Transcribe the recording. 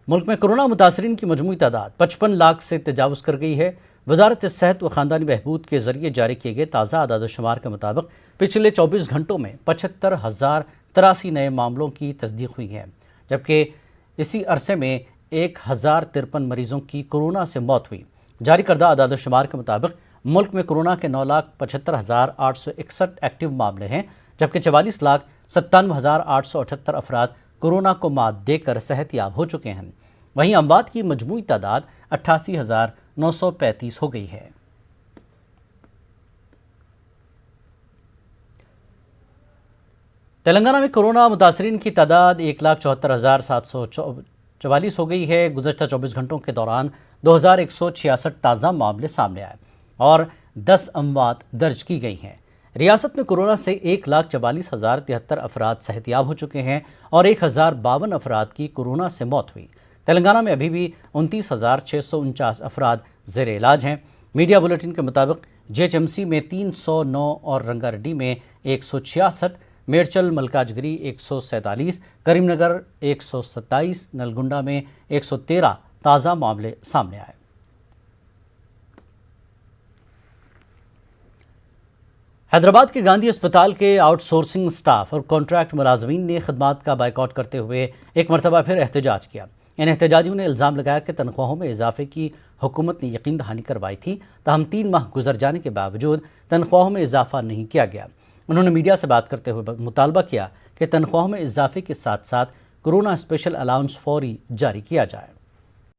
ملک میں کورونا متاثرین کی مجموعی تعداد 55 لاکھ سے تجاوز کر گئی ہے۔ وزارت صحت و خاندانی بہبود کے ذریعے جاری کیے گئے تازہ اعداد و شمار کے مطابق پچھلے 24 گھنٹوں میں 75,083 نئے معاملوں کی تصدیق ہوئی ہے، جبکہ اسی عرصے میں 1,053 مریضوں کی کورونا سے موت ہوئی۔ جاری کردہ اعداد و شمار کے مطابق ملک میں کورونا کے 9,75,861 ایکٹیو معاملے ہیں، جبکہ 44,97,878 افراد کورونا کو مات دے کر صحت یاب ہو چکے ہیں۔ وہیں اموات کی مجموعی تعداد 88,935 ہو گئی ہے۔ تلنگانہ میں کورونا متاثرین کی تعداد 1,74,744 ہو گئی ہے۔ گزشتہ 24 گھنٹوں کے دوران 2,166 تازہ معاملے سامنے آئے اور 10 اموات درج کی گئی ہیں۔ ریاست میں کورونا سے 1,44,073 افراد صحت یاب ہو چکے ہیں اور 1,052 افراد کی کورونا سے موت ہوئی۔ تلنگانہ میں ابھی بھی 29,649 افراد زیر علاج ہیں۔ میڈیا بلیٹن کے مطابق جی ایچ ایم سی میں 309 اور رنگا ریڈی میں 166، میرچل ملکاجگری 147، کریم نگر 127، نلگنڈا میں 113 تازہ معاملے سامنے آئے۔ حیدرآباد کے گاندھی اسپتال کے آؤٹ سورسنگ سٹاف اور کانٹریکٹ ملازمین نے خدمات کا بائیکاٹ کرتے ہوئے ایک مرتبہ پھر احتجاج کیا۔ ان احتجاجیوں نے الزام لگایا کہ تنخواہوں میں اضافے کی حکومت نے یقین دہانی کروائی تھی، تاہم 3 ماہ گزر جانے کے باوجود تنخواہوں میں اضافہ نہیں کیا گیا۔ انہوں نے میڈیا سے بات کرتے ہوئے مطالبہ کیا کہ تنخواہوں میں اضافے کے ساتھ ساتھ کورونا اسپیشل الاؤنس فوری جاری کیا جائے۔